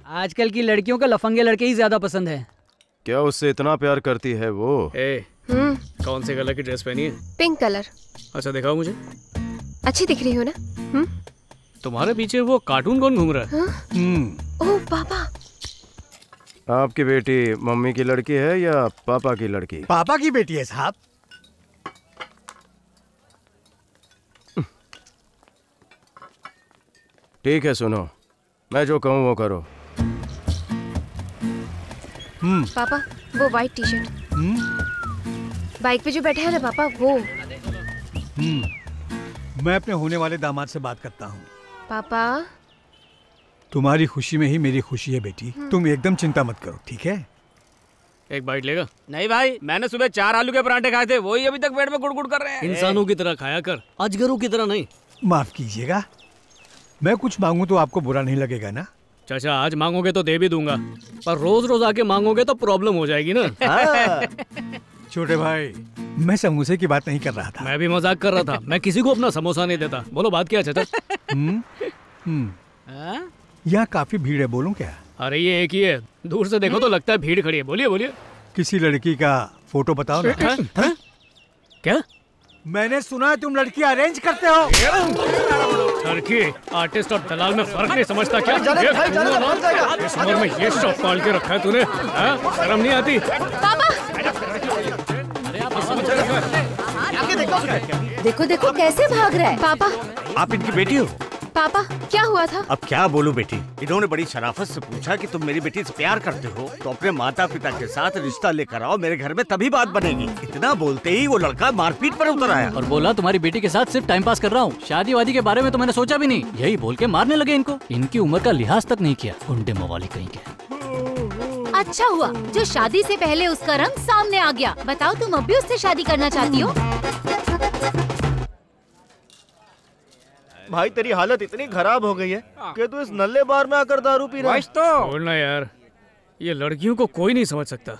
आजकल की लड़कियों को लफंगे लड़के ही ज्यादा पसंद है। क्या उससे इतना प्यार करती है वो? कौन से कलर की ड्रेस पहनी है? Pink colour. अच्छा दिखाओ मुझे। अच्छी दिख रही हो ना? तुम्हारे पीछे वो कार्टून कौन घूम रहा है? ओह पापा। आपकी बेटी मम्मी की लड़की है या पापा की लड़की? पापा की बेटी है साहब। ठीक है, सुनो, मैं जो कहूँ वो करो। पापा वो व्हाइट टी शर्ट बाइक पे जो बैठा है ना पापा वो। मैं अपने होने वाले दामाद से बात करता हूँ। पापा तुम्हारी खुशी में ही मेरी खुशी है बेटी, तुम एकदम चिंता मत करो, ठीक है? एक बाइट लेगा? नहीं भाई, मैंने सुबह 4 आलू के पराठे खाए थे, वही अभी तक पेट में गुड़गुड़ कर रहे हैं। इंसानों की तरह खाया कर, अजगरों की तरह नहीं। माफ कीजिएगा, मैं कुछ मांगू तो आपको बुरा नहीं लगेगा ना? चाचा आज मांगोगे तो दे भी दूंगा, पर रोज रोज आके मांगोगे तो प्रॉब्लम हो जाएगी ना। छोटे भाई, मैं समोसे की बात नहीं कर रहा था। मैं भी मजाक कर रहा था, मैं किसी को अपना समोसा नहीं देता। बोलो बात क्या है चाचा? यहाँ काफी भीड़ है, बोलूं क्या? अरे ये एक ही है, दूर से देखो तो लगता है भीड़ खड़ी है। बोलिए बोलिए। किसी लड़की का फोटो बताओ ना। क्या? मैंने सुना है तुम लड़की अरेंज करते हो। लड़की आर्टिस्ट और दलाल में फर्क नहीं समझता क्या? इस उम्र में ये शौक पाल के रखा है तूने, शर्म नहीं आती? पापा देखो देखो कैसे भाग रहा है। पापा आप इनकी बेटी हो? पापा क्या हुआ था? अब क्या बोलूं बेटी, इन्होंने बड़ी शराफत से पूछा कि तुम मेरी बेटी से प्यार करते हो तो अपने माता पिता के साथ रिश्ता लेकर आओ मेरे घर में, तभी बात बनेगी। इतना बोलते ही वो लड़का मारपीट पर उतर आया और बोला तुम्हारी बेटी के साथ सिर्फ टाइम पास कर रहा हूँ, शादी वादी के बारे में तो मैंने सोचा भी नहीं। यही बोल के मारने लगे इनको। इनकी उम्र का लिहाज तक नहीं किया, गुंडे मवाली कहीं के। अच्छा हुआ जो शादी से पहले उसका रंग सामने आ गया। बताओ तुम अब भी उससे शादी करना चाहती हो? भाई तेरी हालत इतनी खराब हो गई है कि तू इस नल्ले बार में आकर दारू पी रहा है। तो बोलना यार, ये लड़कियों को कोई नहीं समझ सकता।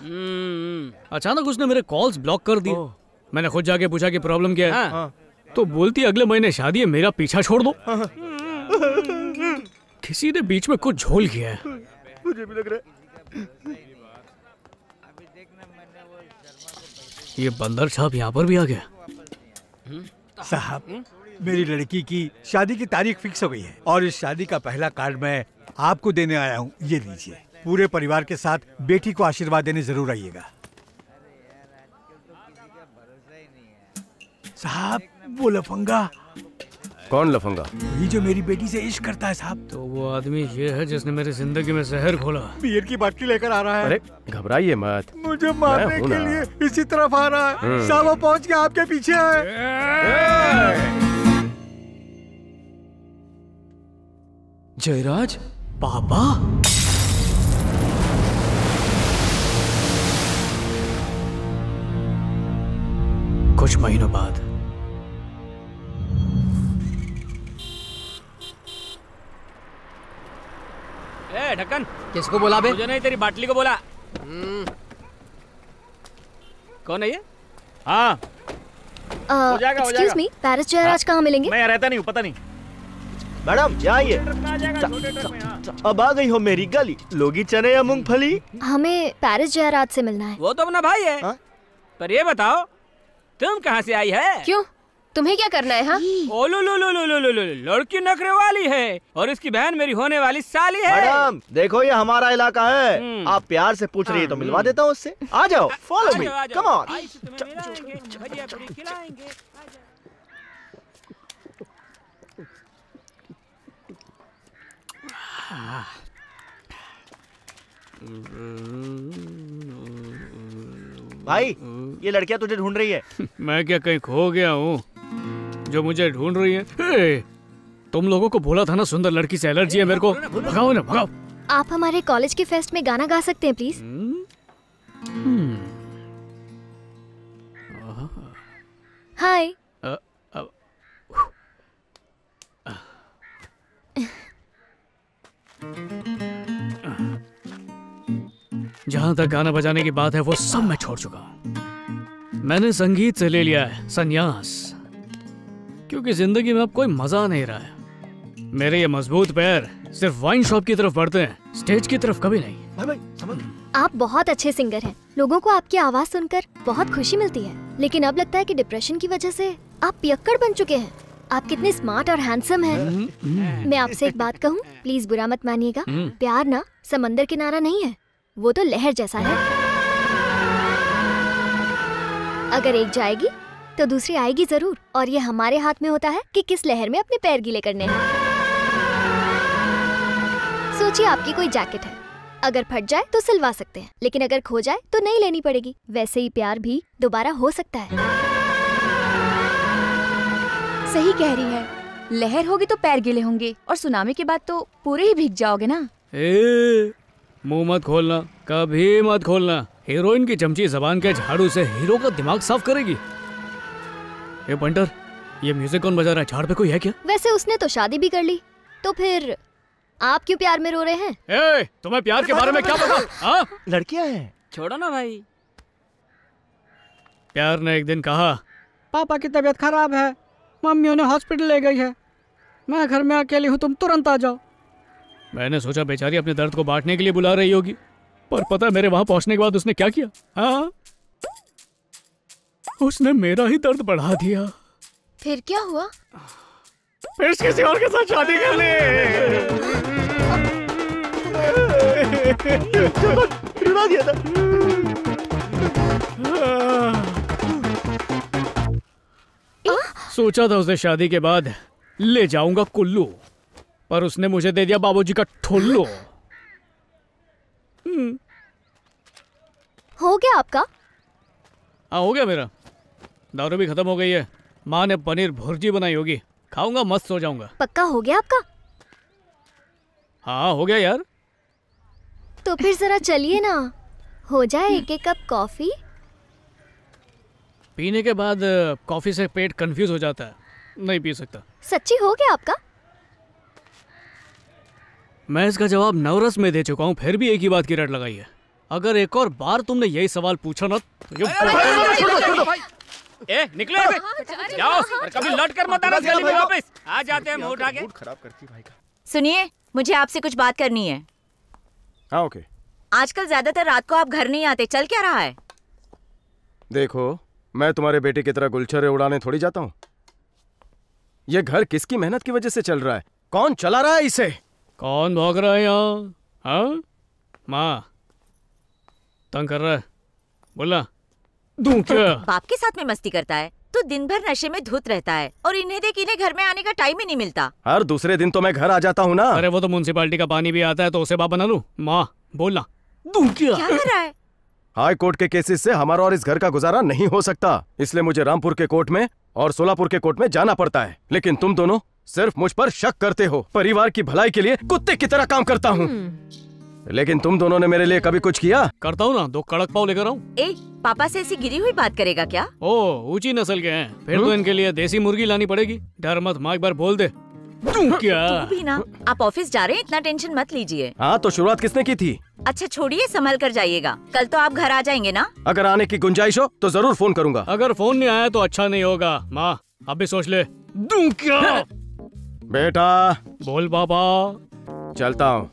अचानक उसने मेरे कॉल्स ब्लॉक कर दिए। मैंने खुद जाके पूछा कि प्रॉब्लम क्या है, तो बोलती अगले महीने शादी है, मेरा पीछा छोड़ दो। किसी ने बीच में कुछ झोल किया है। मुझे भी लग रहा है। ये बंदर छाप यहाँ पर भी आ गया। साहब मेरी लड़की की शादी की तारीख फिक्स हो गई है और इस शादी का पहला कार्ड मैं आपको देने आया हूँ। ये लीजिए, पूरे परिवार के साथ बेटी को आशीर्वाद देने जरूर आइएगा। साहब वो लफंगा। कौन लफंगा? ये जो मेरी बेटी से इश्क करता है साहब। तो वो आदमी ये है जिसने मेरी जिंदगी में जहर घोला। बियर की बाटली लेकर आ रहा है। अरे घबराइए मत, मुझे मारने के लिए इसी तरफ आ रहा है। साहब वो पहुंच गया, आपके पीछे है। जयराज पापा कुछ महीनों बाद ढक्कन किसको बोला बे? मुझे नहीं, तेरी बाटली को बोला। कौन है ये? हाँ हो जाएगा, हो एक्सक्यूज मी, पेरिस जयराज कहाँ मिलेंगे? मैं यहाँ रहता नहीं हूँ, पता नहीं। मैडम यहाँ आइए। अब आ गई हो मेरी गली। लोगी चने या मूंगफली? हमें पेरिस जयराज से मिलना है। वो तो अपना भाई है। पर ये बताओ तुम कहाँ से आई है? क्यों, तुम्हें क्या करना है? हाँ ओ लो लो लो लो लो लो लो, लड़की नखरे वाली है और इसकी बहन मेरी होने वाली साली है। मैडम देखो ये हमारा इलाका है, आप प्यार से पूछ रही है तो मिलवा देता हूँ उससे। आ जाओ, फॉलो मी, कम ऑन। भाई ये लड़कियां तुझे ढूंढ रही है। मैं क्या कहीं खो गया हूँ जो मुझे ढूंढ रही है? तुम लोगों को बोला था ना सुंदर लड़की से एलर्जी है मेरे को। भगाओ ना, भगाओ। आप हमारे कॉलेज के फेस्ट में गाना गा सकते हैं प्लीज? हाय। जहाँ तक गाना बजाने की बात है वो सब मैं छोड़ चुका हूँ। मैंने संगीत से ले लिया है संन्यास, क्योंकि जिंदगी में अब कोई मजा नहीं रहा है। मेरे ये मजबूत पैर सिर्फ वाइन शॉप की तरफ बढ़ते हैं, स्टेज की तरफ कभी नहीं। आप बहुत अच्छे सिंगर हैं। लोगों को आपकी आवाज सुनकर बहुत खुशी मिलती है, लेकिन अब लगता है कि डिप्रेशन की वजह से आप पियक्कड़ बन चुके हैं। आप कितने स्मार्ट और हैंडसम हैं। मैं आपसे एक बात कहूँ, प्लीज बुरा मत मानिएगा। प्यार ना समंदर किनारा नहीं है, वो तो लहर जैसा है। अगर एक जाएगी तो दूसरी आएगी जरूर, और ये हमारे हाथ में होता है कि किस लहर में अपने पैर गीले करने हैं। सोचिए आपकी कोई जैकेट है, अगर फट जाए तो सिलवा सकते हैं, लेकिन अगर खो जाए तो नहीं लेनी पड़ेगी। वैसे ही प्यार भी दोबारा हो सकता है। सही कह रही है, लहर होगी तो पैर गीले होंगे, और सुनामी के बाद तो पूरे ही भीग जाओगे ना। मुंह मत खोलना, कभी मत खोलना। हीरोइन की चमची जबान के झाड़ू से हीरो का दिमाग साफ करेगी। ए पंटर, ये म्यूजिक कौन बजा रहा है? झाड़ पे कोई है क्या? वैसे उसने तो शादी भी कर ली, तो फिर आप क्यों प्यार में रो रहे हैं? तुम्हें प्यार के बारे में क्या पता? लड़कियां हैं। छोड़ो ना भाई। प्यार ने एक दिन कहा, पापा की तबीयत खराब है, मम्मी उन्हें हॉस्पिटल ले गई है, मैं घर में अकेली हूँ, तुम तुरंत आ जाओ। मैंने सोचा बेचारी अपने दर्द को बांटने के लिए बुला रही होगी, पर पता है मेरे वहां पहुंचने के बाद उसने क्या किया? हाँ, उसने मेरा ही दर्द बढ़ा दिया। फिर क्या हुआ? फिर किसी और के साथ शादी कर ली। रुला दिया था। सोचा था उसे शादी के बाद ले जाऊंगा कुल्लू, पर उसने मुझे दे दिया बाबूजी का ठुल्लू। हो गया आपका? हाँ, हो गया मेरा। दारू भी खत्म हो गई है। माँ ने पनीर भुर्जी बनाई होगी, खाऊंगा, मस्त हो जाऊंगा। पक्का हो गया आपका? हाँ, हो गया यार। तो फिर जरा चलिए ना, हो जाए एक एक कप कॉफी। पीने के बाद कॉफी से पेट कंफ्यूज हो जाता है, नहीं पी सकता। सच्ची हो गया आपका? मैं इसका जवाब नवरस में दे चुका हूँ, फिर भी एक ही बात की रट लगाई है। अगर एक और बार तुमने यही सवाल पूछा ना तो निकलो जाओ, और कभी लौट कर मत आना गली में वापस। आ जाते हैं मुंह उठा के। खराब करती भाई का। सुनिए, मुझे आपसे कुछ बात करनी है। हाँ, ओके। आजकल ज्यादातर रात को आप घर नहीं आते, चल क्या रहा है? देखो, मैं तुम्हारे बेटे की तरह गुलछर्रे उड़ाने थोड़ी जाता हूँ। ये घर किसकी मेहनत की वजह से चल रहा है? कौन चला रहा है इसे? कौन भौंक रहा है यहाँ? हाँ, माँ तंग कर रहा है, बोला दूं क्या? बाप के साथ में मस्ती करता है तो दिन भर नशे में धुत रहता है, और इन्हें देख इन्हें घर में आने का टाइम ही नहीं मिलता। हर दूसरे दिन तो मैं घर आ जाता हूँ ना। अरे वो तो म्युनिसिपालिटी का पानी भी आता है, तो उसे बाप बना लूं? माँ बोलना दूं क्या? क्या कर रहा है? हाई कोर्ट के केसेस से हमारा और इस घर का गुजारा नहीं हो सकता, इसलिए मुझे रामपुर के कोर्ट में और सोलापुर के कोर्ट में जाना पड़ता है। लेकिन तुम दोनों सिर्फ मुझ पर शक करते हो। परिवार की भलाई के लिए कुत्ते की तरह काम करता हूँ, लेकिन तुम दोनों ने मेरे लिए कभी कुछ किया? करता हूँ ना, 2 कड़क पाव लेकर आऊँ। पापा से ऐसी गिरी हुई बात करेगा क्या? ओ, ऊंची नस्ल के हैं, फिर तो इनके लिए देसी मुर्गी लानी पड़ेगी। डर मत माँ, एक बार बोल दे दूं क्या? तू भी ना, आप ऑफिस जा रहे हैं, इतना टेंशन मत लीजिए। हाँ, तो शुरुआत किसने की थी? अच्छा छोड़िए, संभल कर जाइएगा। कल तो आप घर आ जाएंगे ना? अगर आने की गुंजाइश हो तो जरूर फोन करूंगा। अगर फोन नहीं आया तो अच्छा नहीं होगा। माँ अब भी सोच ले, दूं क्या? बेटा बोल पापा। चलता हूँ।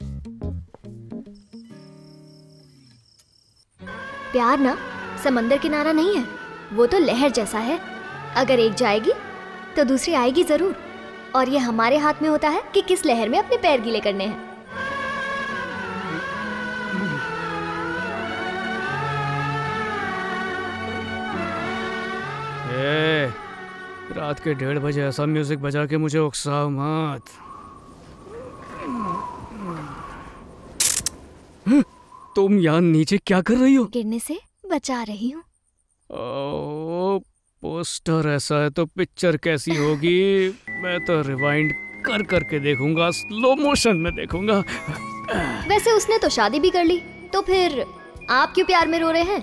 प्यार ना समंदर किनारा नहीं है, वो तो लहर जैसा है। अगर एक जाएगी तो दूसरी आएगी जरूर, और ये हमारे हाथ में होता है कि किस लहर में अपने पैर गीले करने हैं। रात के 1:30 बजे ऐसा म्यूजिक बजा के मुझे उकसाओ मत। तुम यहाँ नीचे क्या कर रही हो? गिरने से बचा रही हूँ। पोस्टर ऐसा है तो पिक्चर कैसी होगी? मैं तो रिवाइंड कर करके देखूंगा, स्लो मोशन में देखूंगा। वैसे उसने तो शादी भी कर ली, तो फिर आप क्यों प्यार में रो रहे हैं?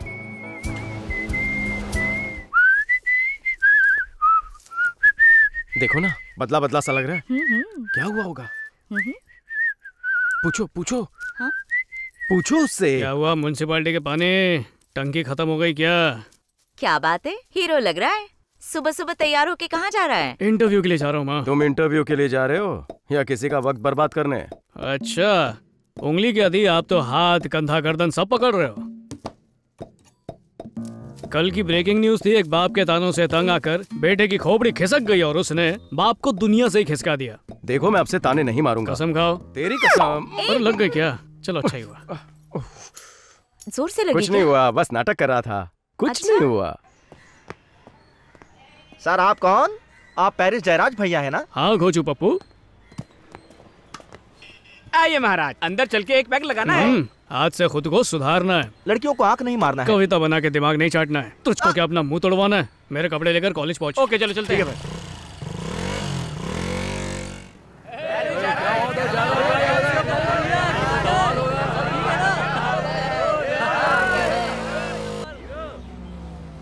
देखो ना, बदला बदला सा लग रहा है। क्या हुआ होगा? पूछो पूछो। हाँ? पूछो उससे। क्या हुआ? म्युनिसिपालिटी के पानी टंकी खत्म हो गई क्या? क्या बात है, हीरो लग रहा है। सुबह सुबह तैयार होके कहाँ जा रहा है? इंटरव्यू के लिए जा रहा हूँ माँ। तुम इंटरव्यू के लिए जा रहे हो या किसी का वक्त बर्बाद करने? अच्छा, उंगली क्या दी, आप तो हाथ कंधा गर्दन सब पकड़ रहे हो। कल की ब्रेकिंग न्यूज थी, एक बाप के तानों से तंग आकर बेटे की खोपड़ी खिसक गई और उसने बाप को दुनिया से ही खिसका दिया। देखो मैं आपसे ताने नहीं मारूंगा। कसम खाओ। तेरी कसम। पर लग गई क्या? चलो अच्छा ही हुआ। जोर से लगी कुछ नहीं हुआ, बस नाटक कर रहा था, कुछ नहीं हुआ। सर आप कौन? आप पेरिस जयराज भैया है ना? हाँ घोचू पप्पू। आइए महाराज, अंदर चल के एक पैक लगाना है। आज से खुद को सुधारना है। लड़कियों को आंख नहीं मारना है। कविता बना के दिमाग नहीं चाटना है। तुझको क्या अपना मुंह तोड़वाना है? मेरे कपड़े लेकर कॉलेज पहुंच। ओके चलो चलते हैं।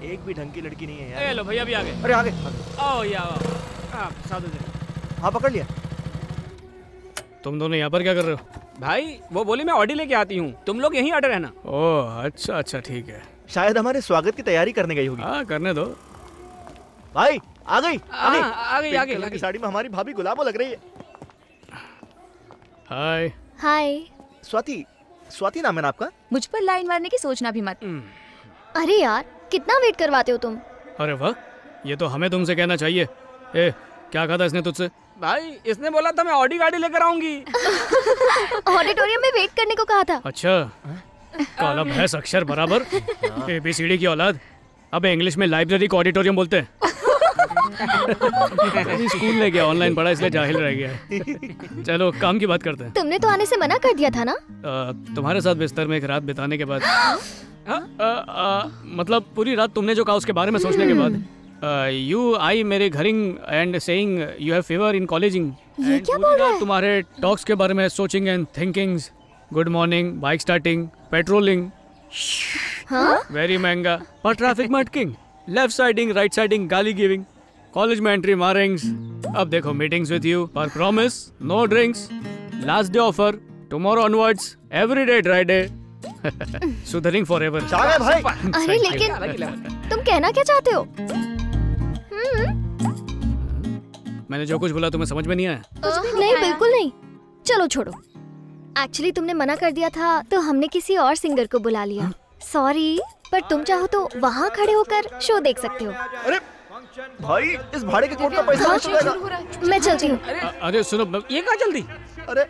एक भी ढंग की लड़की नहीं है यार। लो भैया भी आ गए। अरे आगे आओ यार, साधु जी। हाँ पकड़ लिया। तुम दोनों यहाँ पर क्या कर रहे हो? भाई वो बोली मैं ऑडी लेके आती हूँ, तुम लोग यहीं अड़े रहना। ओह अच्छा अच्छा ठीक है। शायद हमारे स्वागत की तैयारी करने गई होगी। हाँ करने दो। भाई आ गई आगे साड़ी में हमारी भाभी गुलाबो लग रही है। हाय हाय। स्वाति नाम है ना आपका? मुझ पर लाइन मारने की सोचना भी मत। अरे यार कितना वेट करवाते हो तुम। अरे वाह, ये तो हमें तुमसे कहना चाहिए। ए क्या कहा था इसने तुझसे? भाई इसने बोला था मैं ऑडी गाड़ी लेकर आऊंगी। ऑडिटोरियम में वेट करने को कहा था। अच्छा, काला भैंस अक्षर बराबर ABCD की औलाद। अबे इंग्लिश में लाइब्रेरी को ऑडिटोरियम बोलते हैं। स्कूल में गया, ऑनलाइन पढ़ा इसलिए जाहिल रह गया है। चलो काम की बात करते हैं। तुमने तो आने से मना कर दिया था ना। तुम्हारे साथ बिस्तर में एक रात बिताने के बाद मतलब पूरी रात तुमने जो कहा उसके बारे में सोचने के बाद यू आई मेरे घरिंग and saying you have fever in कॉलेजिंग। ये क्या बोल रहा है? तुम्हारे टॉक्स के बारे में सोचिंग and thinkings. Good morning, bike starting, पेट्रोलिंग, वेरी महंगा, पर ट्रैफिक में अटकिंग, लेफ्ट साइडिंग, राइट साइडिंग, गाली गिविंग, कॉलेज में एंट्री मारेंगे। अब देखो मीटिंग्स विद यू, पर promise no drinks, last day offer, tomorrow onwards, every day dry day, सुधरिंग फॉरएवर। भाई अरे लेकिन तुम कहना क्या चाहते हो? मैंने जो कुछ बोला तुम्हें समझ में नहीं आया? नहीं बिल्कुल नहीं। चलो छोड़ो। एक्चुअली तुमने मना कर दिया था तो हमने किसी और सिंगर को बुला लिया। सॉरी, पर तुम चाहो तो वहाँ खड़े होकर शो देख सकते हो। अरे भाई इस भाड़े के कोट का पैसा मैं चलती हूँ। अरे सुनो, ये कहाँ जल्दी? अरे